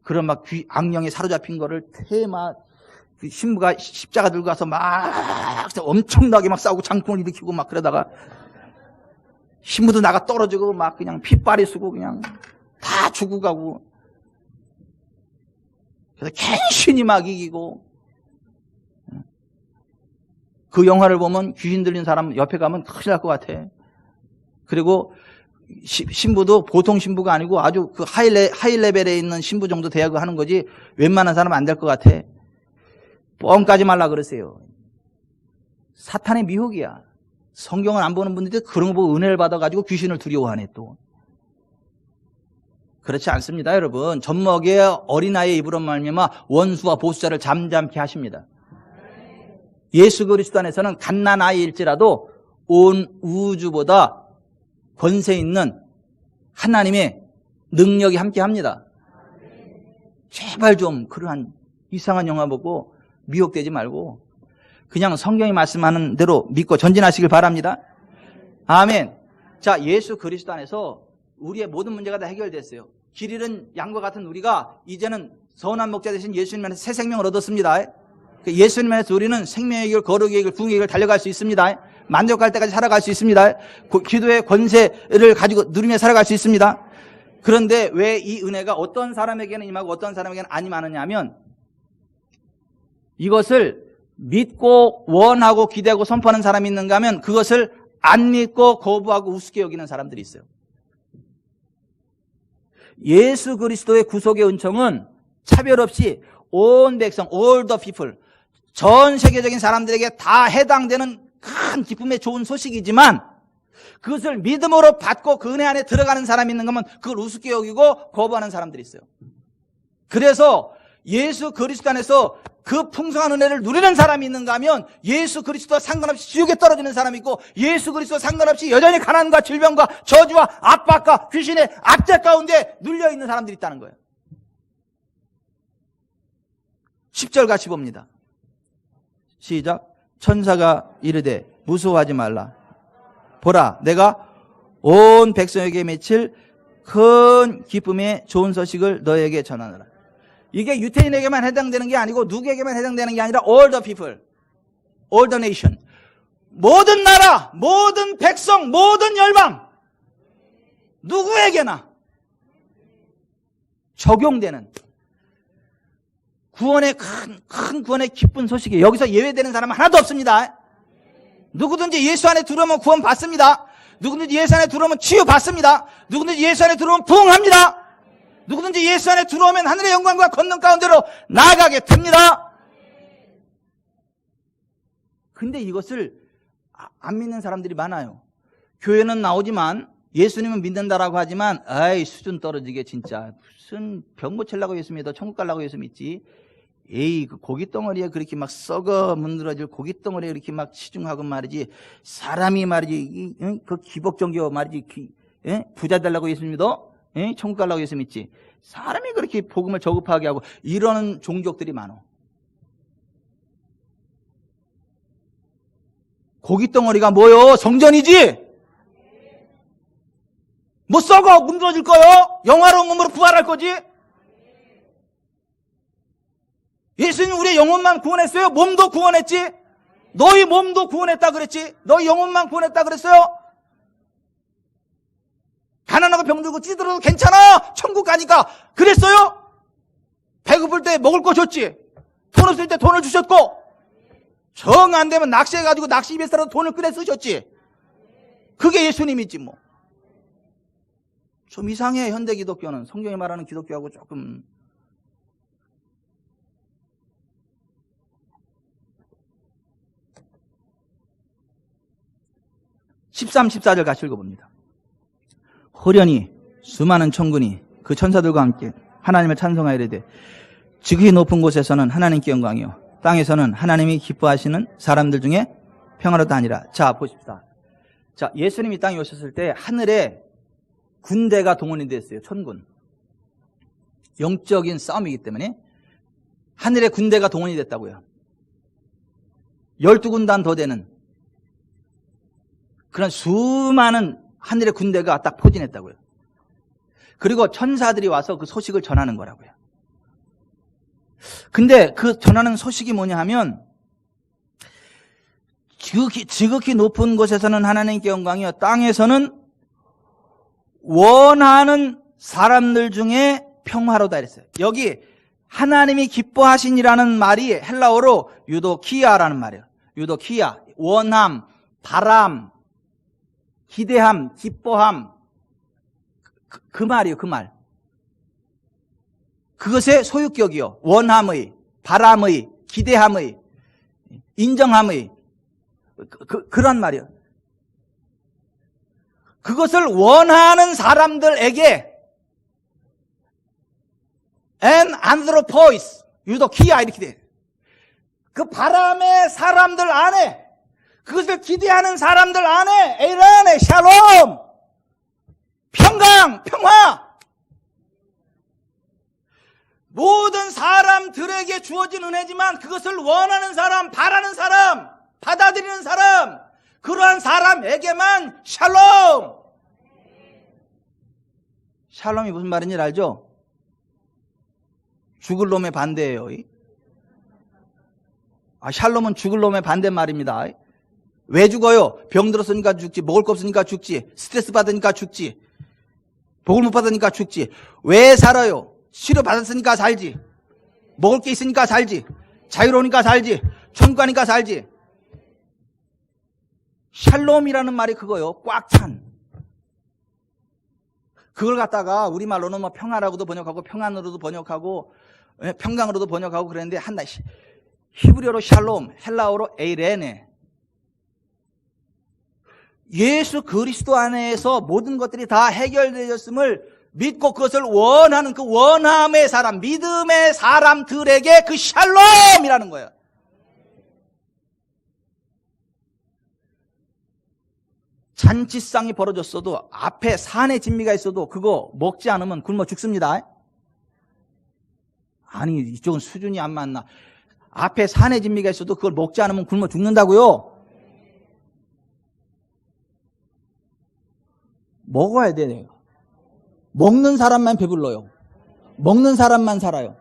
그런 막 악령에 사로잡힌 거를 그 신부가 십자가 들고 가서 막 엄청나게 막 싸우고 장풍을 일으키고 막 그러다가 신부도 나가 떨어지고 막 그냥 핏발이 쓰고 그냥 다 죽고 가고 그래서 간신히 막 이기고 그 영화를 보면 귀신 들린 사람 옆에 가면 큰일 날 것 같아. 그리고 신부도 보통 신부가 아니고 아주 그 하이 레벨에 있는 신부 정도 돼야 하는 거지 웬만한 사람은 안 될 것 같아. 뻥 까지 말라 그러세요. 사탄의 미혹이야. 성경을 안 보는 분들이 그런 거 보고 은혜를 받아가지고 귀신을 두려워하네 또. 그렇지 않습니다, 여러분. 젖먹이의 어린아이의 입으로 말미암아 원수와 보수자를 잠잠케 하십니다. 예수 그리스도 안에서는 갓난아이일지라도 온 우주보다 권세 있는 하나님의 능력이 함께합니다. 제발 좀 그러한 이상한 영화 보고 미혹되지 말고 그냥 성경이 말씀하는 대로 믿고 전진하시길 바랍니다. 아멘. 자, 예수 그리스도 안에서 우리의 모든 문제가 다 해결됐어요. 길 잃은 양과 같은 우리가 이제는 선한 목자 되신 예수님 안에서 새 생명을 얻었습니다. 예수님 안에서 우리는 생명의 길, 거룩의 길, 궁의 길을 달려갈 수 있습니다. 만족할 때까지 살아갈 수 있습니다. 기도의 권세를 가지고 누리며 살아갈 수 있습니다. 그런데 왜 이 은혜가 어떤 사람에게는 임하고 어떤 사람에게는 안 임하느냐 하면 이것을 믿고 원하고 기대하고 선포하는 사람이 있는가 하면 그것을 안 믿고 거부하고 우습게 여기는 사람들이 있어요. 예수 그리스도의 구속의 은총은 차별 없이 온 백성, all the people, 전 세계적인 사람들에게 다 해당되는 큰 기쁨의 좋은 소식이지만 그것을 믿음으로 받고 그 은혜 안에 들어가는 사람이 있는가 하면 그걸 우습게 여기고 거부하는 사람들이 있어요. 그래서 예수 그리스도 안에서 그 풍성한 은혜를 누리는 사람이 있는가 하면 예수 그리스도와 상관없이 지옥에 떨어지는 사람이 있고 예수 그리스도와 상관없이 여전히 가난과 질병과 저주와 압박과 귀신의 압제 가운데 눌려있는 사람들이 있다는 거예요. 10절 같이 봅니다. 시작. 천사가 이르되 무서워하지 말라. 보라, 내가 온 백성에게 맺힐 큰 기쁨의 좋은 소식을 너에게 전하노라. 이게 유태인에게만 해당되는 게 아니고 누구에게만 해당되는 게 아니라 all the people, all the nation, 모든 나라, 모든 백성, 모든 열방, 누구에게나 적용되는 구원의 큰 구원의 기쁜 소식이에요. 여기서 예외되는 사람은 하나도 없습니다. 누구든지 예수 안에 들어오면 구원 받습니다. 누구든지 예수 안에 들어오면 치유 받습니다. 누구든지 예수 안에 들어오면 부흥합니다. 누구든지 예수 안에 들어오면 하늘의 영광과 권능 가운데로 나아가게 됩니다. 근데 이것을 안 믿는 사람들이 많아요. 교회는 나오지만 예수님은 믿는다라고 하지만 아이 수준 떨어지게 진짜 무슨 병 고치려고 예수 믿어 천국 가려고 예수 믿지. 에이 그 고깃덩어리에 그렇게 막 썩어 문드러질 고깃덩어리에 이렇게 막 치중하고 말이지 사람이 말이지 그 기복종교 말이지 부자 되려고 예수 믿어? 천국 가려고 예수 믿지. 사람이 그렇게 복음을 저급하게 하고 이러는 종족들이 많어. 고깃덩어리가 뭐요? 성전이지? 뭐 썩어 무너질 거요? 영화로운 몸으로 부활할 거지? 예수님 우리의 영혼만 구원했어요? 몸도 구원했지? 너희 몸도 구원했다 그랬지? 너희 영혼만 구원했다 그랬어요? 가난하고 병들고 찌들어도 괜찮아! 천국 가니까 그랬어요? 배고플 때 먹을 거 줬지? 돈 없을 때 돈을 주셨고, 정 안 되면 낚시해가지고 낚시 입에서라도 돈을 꺼내 쓰셨지? 그게 예수님이지 뭐. 좀 이상해. 현대 기독교는 성경이 말하는 기독교하고 조금. 13, 14절 같이 읽어봅니다. 호련히 수많은 천군이 그 천사들과 함께 하나님을 찬송하여 이르되 지극히 높은 곳에서는 하나님께 영광이요 땅에서는 하나님이 기뻐하시는 사람들 중에 평화로다 하니라. 자 보십시다. 자, 예수님이 땅에 오셨을 때 하늘에 군대가 동원이 됐어요. 천군. 영적인 싸움이기 때문에 하늘에 군대가 동원이 됐다고요. 12군단 더 되는 그런 수많은 하늘의 군대가 딱 포진했다고요. 그리고 천사들이 와서 그 소식을 전하는 거라고요. 근데 그 전하는 소식이 뭐냐 하면 지극히 높은 곳에서는 하나님께 영광이요 땅에서는 원하는 사람들 중에 평화로다 이랬어요. 여기 하나님이 기뻐하시니라는 말이 헬라어로 유도키아라는 말이에요. 유도키아, 원함, 바람, 기대함, 기뻐함, 그 말이에요. 그 말. 그것의 소유격이요. 원함의, 바람의, 기대함의, 인정함의 그런 말이에요. 그것을 원하는 사람들에게 and anthropos, 유도키아 이렇게 돼. 그 바람의 사람들 안에, 그것을 기대하는 사람들 안에 에이란의 샬롬, 평강, 평화, 모든 사람들에게 주어진 은혜지만 그것을 원하는 사람, 바라는 사람, 받아들이는 사람, 그러한 사람에게만 샬롬. 샬롬이 무슨 말인지 알죠? 죽을 놈의 반대예요. 샬롬은 죽을 놈의 반대말입니다. 왜 죽어요? 병 들었으니까 죽지, 먹을 거 없으니까 죽지, 스트레스 받으니까 죽지, 복을 못 받으니까 죽지. 왜 살아요? 치료 받았으니까 살지, 먹을 게 있으니까 살지, 자유로우니까 살지, 천국 가니까 살지. 샬롬이라는 말이 그거요. 꽉 찬. 그걸 갖다가 우리말로는 뭐 평화라고도 번역하고 평안으로도 번역하고 평강으로도 번역하고 그랬는데 한나 히브리어로 샬롬, 헬라어로 에이레네. 예수 그리스도 안에서 모든 것들이 다 해결되었음을 믿고 그것을 원하는 그 원함의 사람, 믿음의 사람들에게 그 샬롬이라는 거예요. 잔치상이 벌어졌어도 앞에 산의 진미가 있어도 그거 먹지 않으면 굶어 죽습니다. 아니 이쪽은 수준이 안 맞나. 앞에 산의 진미가 있어도 그걸 먹지 않으면 굶어 죽는다고요. 먹어야 돼. 내가 먹는 사람만 배불러요. 먹는 사람만 살아요.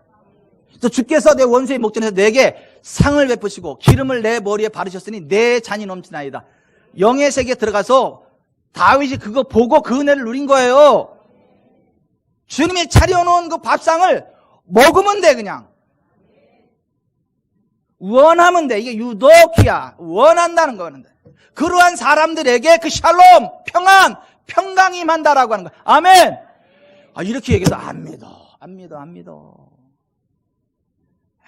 그래서 주께서 내 원수의 목전에서 내게 상을 베푸시고 기름을 내 머리에 바르셨으니 내 잔이 넘치나이다. 영의 세계에 들어가서 다윗이 그거 보고 그 은혜를 누린 거예요. 주님이 차려놓은 그 밥상을 먹으면 돼. 그냥 원하면 돼. 이게 유도키야. 원한다는 거는. 그러한 사람들에게 그 샬롬, 평안, 평강이 임한다라고 하는 거야. 아멘. 이렇게 얘기해서 안 믿어.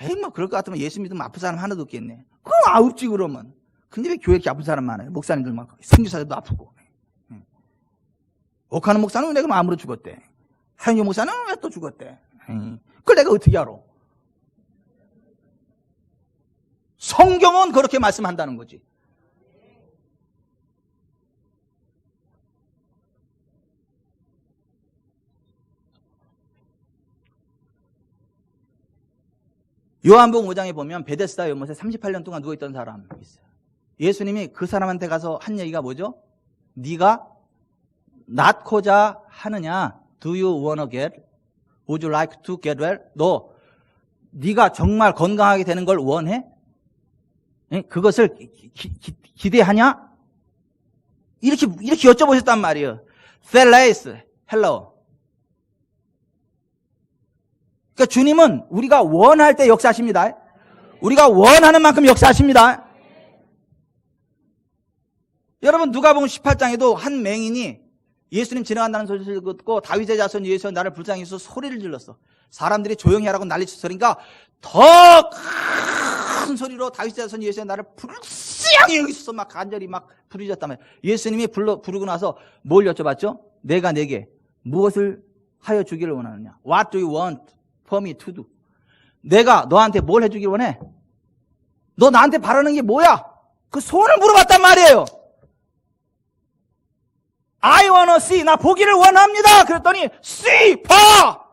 에이 뭐 그럴 것 같으면 예수 믿으면 아픈 사람 하나도 없겠네. 그럼 없지 그러면. 근데 왜 교회 이렇게 아픈 사람 많아요? 목사님들 막 선교사들도 아프고. 옥하는 목사는 왜 내가 암으로 죽었대? 하윤경 목사는 왜 또 죽었대? 그걸 내가 어떻게 알아? 성경은 그렇게 말씀한다는 거지. 요한복음 5장에 보면 베데스다 연못에 38년 동안 누워있던 사람이 있어요. 예수님이 그 사람한테 가서 한 얘기가 뭐죠? 네가 낫고자 하느냐? Do you wanna get? Would you like to get well? 너 네가 정말 건강하게 되는 걸 원해? 그것을 기대하냐? 이렇게 여쭤보셨단 말이에요. Fellas, hello. 그러니까 주님은 우리가 원할 때 역사하십니다. 우리가 원하는 만큼 역사하십니다. 여러분 누가복음 18장에도 한 맹인이 예수님 지나간다는 소리를 듣고 다윗의 자손 예수여 나를 불쌍히 여기서 소리를 질렀어. 사람들이 조용히 하라고 난리쳤어. 그러니까 더 큰 소리로 다윗의 자손 예수여 나를 불쌍히 여기서 막 간절히 막 부르짖었단 말이에요. 예수님이 부르고 나서 뭘 여쭤봤죠? 내가 내게 무엇을 하여 주기를 원하느냐? What do you want for me to do? 내가 너한테 뭘 해주길 원해? 너 나한테 바라는 게 뭐야? 그 소원을 물어봤단 말이에요. I wanna see. 나 보기를 원합니다. 그랬더니 see, 봐.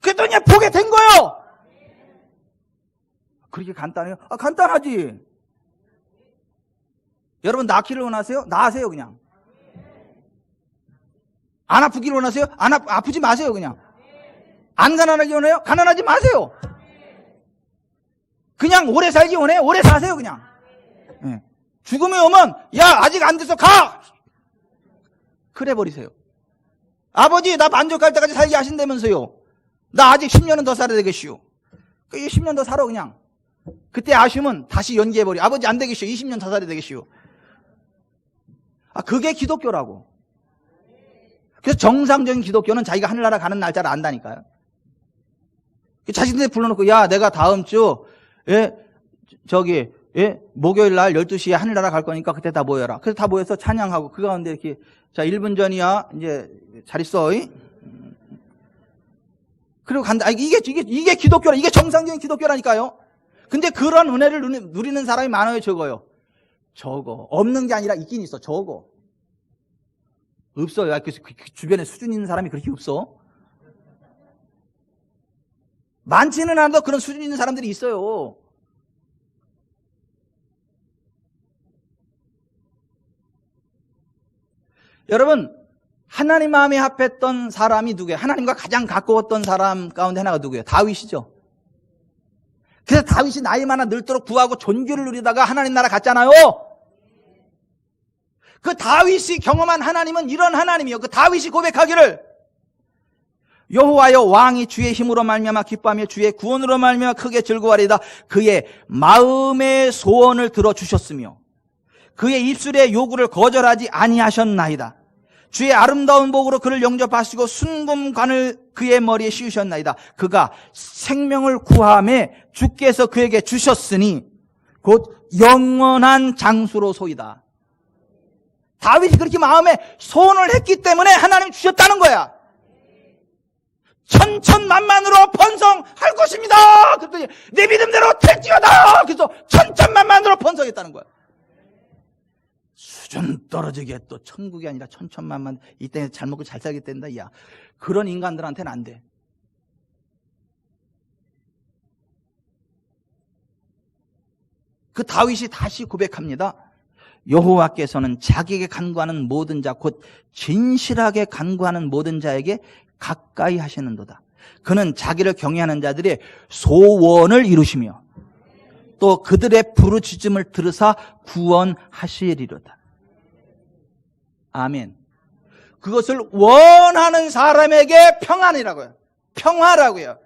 그랬더니 보게 된 거예요. 그렇게 간단해요? 간단하지. 여러분 낳기를 원하세요? 낳으세요 그냥. 안 아프기를 원하세요? 아프지 마세요 그냥. 안 가난하기 원해요? 가난하지 마세요. 그냥 오래 살기 원해? 오래 사세요 그냥. 네. 죽음이 오면 야 아직 안 돼서 가! 그래 버리세요. 아버지 나 만족할 때까지 살게 하신다면서요. 나 아직 10년은 더 살아야 되겠시오. 10년 더 살아 그냥. 그때 아쉬우면 다시 연기해버려. 아버지 안 되겠시오. 20년 더 살아야 되겠시오. 그게 기독교라고. 그래서 정상적인 기독교는 자기가 하늘나라 가는 날짜를 안다니까요. 자신들 불러놓고 야 내가 다음 주 목요일 날 12시에 하늘나라 갈 거니까 그때 다 모여라. 그래서 다 모여서 찬양하고 그 가운데 이렇게 자 1분 전이야 이제 잘 있어. 그리고 간다. 이게 기독교라. 이게 정상적인 기독교라니까요. 근데 그런 은혜를 누리는 사람이 많아요, 적어요? 적어. 없는 게 아니라 있긴 있어. 적어. 없어요. 그 주변에 수준 있는 사람이 그렇게 없어. 많지는 않아도 그런 수준 있는 사람들이 있어요. 여러분 하나님 마음에 합했던 사람이 누구예요? 하나님과 가장 가까웠던 사람 가운데 하나가 누구예요? 다윗이죠. 그래서 다윗이 나이 많아 늙도록 부하고 존귀를 누리다가 하나님 나라 갔잖아요. 그 다윗이 경험한 하나님은 이런 하나님이요. 그 다윗이 고백하기를 여호와여 왕이 주의 힘으로 말미암아 기뻐하며 주의 구원으로 말미암아 크게 즐거워하리이다. 그의 마음의 소원을 들어주셨으며 그의 입술의 요구를 거절하지 아니하셨나이다. 주의 아름다운 복으로 그를 영접하시고 순금관을 그의 머리에 씌우셨나이다. 그가 생명을 구함에 주께서 그에게 주셨으니 곧 영원한 장수로소이다. 다윗이 그렇게 마음에 소원을 했기 때문에 하나님이 주셨다는 거야. 천천만만으로 번성할 것입니다. 그랬더니 내 믿음대로 될지어다. 그래서 천천만만으로 번성했다는 거야. 수준 떨어지게 또 천국이 아니라 천천만만 이때 잘 먹고 잘 살겠단다. 야, 그런 인간들한테는 안 돼. 그 다윗이 다시 고백합니다. 여호와께서는 자기에게 간구하는 모든 자 곧 진실하게 간구하는 모든 자에게 가까이 하시는도다. 그는 자기를 경외하는 자들의 소원을 이루시며 또 그들의 부르짖음을 들으사 구원하시리로다. 아멘. 그것을 원하는 사람에게 평안이라고요. 평화라고요.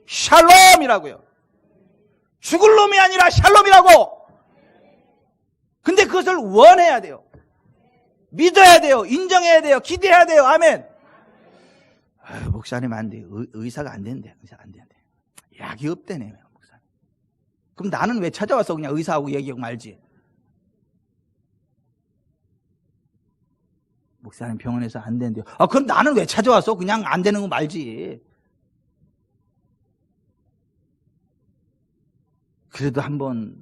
샬롬이라고요. 죽을 놈이 아니라 샬롬이라고. 근데 그것을 원해야 돼요. 믿어야 돼요. 인정해야 돼요. 기대해야 돼요. 아멘. 목사님 안 돼. 의사가 안 된대. 의사 안 된대. 약이 없대네. 목사님. 그럼 나는 왜 찾아와서 그냥 의사하고 얘기하고 말지? 목사님 병원에서 안 된대요. 그럼 나는 왜 찾아와서 그냥 안 되는 거 말지? 그래도 한번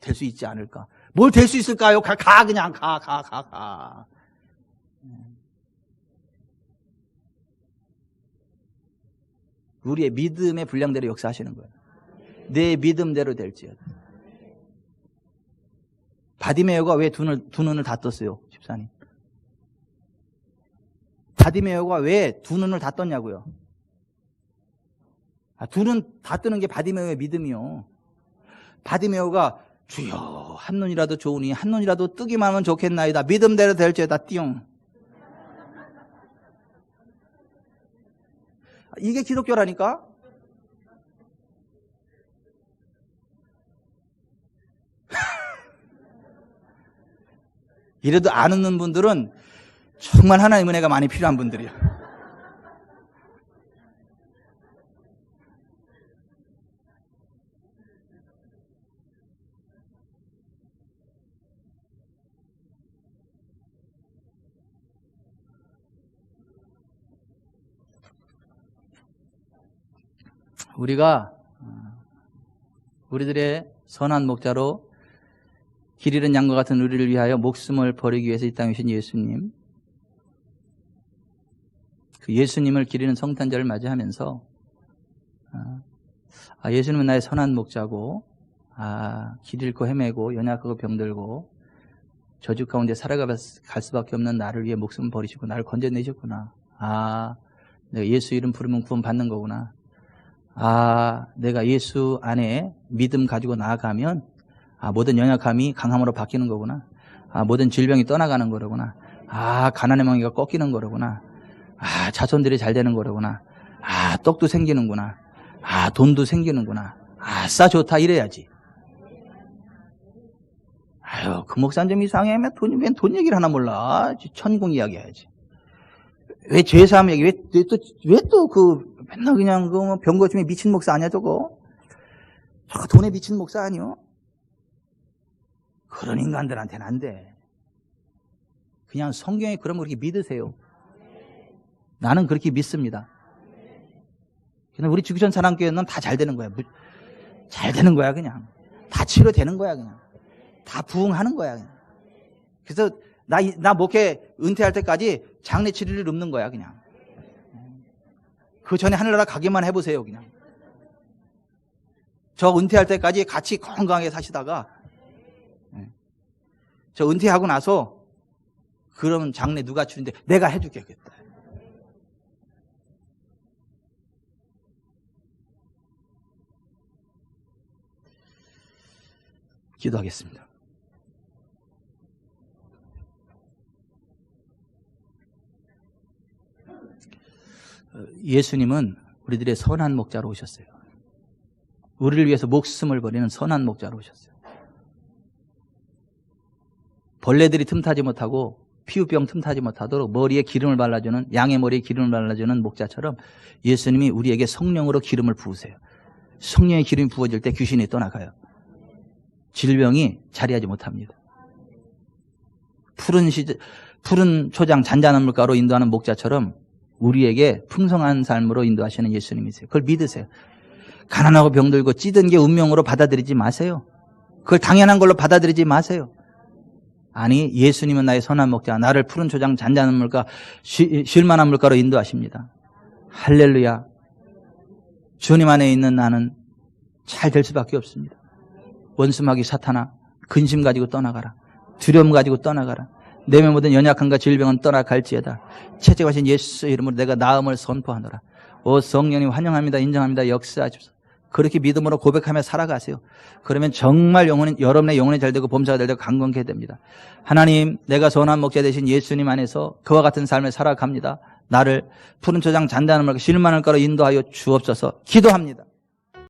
될 수 있지 않을까? 뭘 될 수 있을까요? 그냥 가. 우리의 믿음의 분량대로 역사하시는 거예요. 내 믿음대로 될지어다. 바디메오가 왜 두 눈을 다 떴어요, 집사님? 바디메오가 왜 두 눈을 다 떴냐고요. 두 눈 다 뜨는 게 바디메오의 믿음이요. 바디메오가 주여 한 눈이라도 좋으니 한 눈이라도 뜨기만 하면 좋겠나이다. 믿음대로 될지어다 띠용. 이게 기독교라니까. 이래도 안 웃는 분들은 정말 하나님의 은혜가 많이 필요한 분들이야. 우리가 우리들의 선한 목자로 길 잃은 양과 같은 우리를 위하여 목숨을 버리기 위해서 이 땅에 오신 예수님, 그 예수님을 기리는 성탄절을 맞이하면서 예수님은 나의 선한 목자고 길 잃고 헤매고 연약하고 병들고 저주 가운데 살아갈 수밖에 없는 나를 위해 목숨을 버리시고 나를 건져내셨구나. 내가 예수 이름 부르면 구원 받는 거구나. 내가 예수 안에 믿음 가지고 나아가면 모든 연약함이 강함으로 바뀌는 거구나. 모든 질병이 떠나가는 거로구나. 가난의 멍에가 꺾이는 거로구나. 자손들이 잘 되는 거로구나. 떡도 생기는구나. 돈도 생기는구나. 아싸 좋다 이래야지. 그 목사는 좀 이상해. 왜 돈 얘기를 하나 몰라. 천국 이야기 해야지. 왜 죄사함 얘기, 왜 또 맨날 그냥 병 고침에 미친 목사 아니야, 저거? 저거 돈에 미친 목사 아니요? 그런 인간들한테는 안 돼. 그냥 성경에 그런 거 그렇게 믿으세요. 나는 그렇게 믿습니다. 그냥 우리 주기전 사랑교회는 다 잘 되는 거야. 잘 되는 거야, 그냥. 다 치료되는 거야, 그냥. 다 부흥하는 거야, 그냥. 그래서 나 목회 은퇴할 때까지 장례 치료를 읊는 거야, 그냥. 그 전에 하늘나라 가기만 해보세요, 그냥. 저 은퇴할 때까지 같이 건강하게 사시다가, 저 은퇴하고 나서, 그러면 장례 누가 치는데 내가 해줄게, 그랬다. 기도하겠습니다. 예수님은 우리들의 선한 목자로 오셨어요. 우리를 위해서 목숨을 버리는 선한 목자로 오셨어요. 벌레들이 틈타지 못하고 피부병 틈타지 못하도록 머리에 기름을 발라주는, 양의 머리에 기름을 발라주는 목자처럼 예수님이 우리에게 성령으로 기름을 부으세요. 성령의 기름이 부어질 때 귀신이 떠나가요. 질병이 자리하지 못합니다. 푸른 초장 잔잔한 물가로 인도하는 목자처럼 우리에게 풍성한 삶으로 인도하시는 예수님이세요. 그걸 믿으세요. 가난하고 병들고 찌든 게 운명으로 받아들이지 마세요. 그걸 당연한 걸로 받아들이지 마세요. 아니, 예수님은 나의 선한 목자, 나를 푸른 초장 잔잔한 물가, 쉴만한 물가로 인도하십니다. 할렐루야. 주님 안에 있는 나는 잘 될 수밖에 없습니다. 원수마귀 사탄아, 근심 가지고 떠나가라. 두려움 가지고 떠나가라. 내 모든 연약함과 질병은 떠나갈지어다. 채찍하신 예수 이름으로 내가 나음을 선포하노라. 오 성령님 환영합니다. 인정합니다. 역사하십시오. 그렇게 믿음으로 고백하며 살아가세요. 그러면 정말 여러분의 영혼이 잘되고 범사가 잘되고 강건케 됩니다. 하나님, 내가 선한 목자 되신 예수님 안에서 그와 같은 삶을 살아갑니다. 나를 푸른 초장 잔잔한 물과 쉴만한 가로 인도하여 주옵소서. 기도합니다.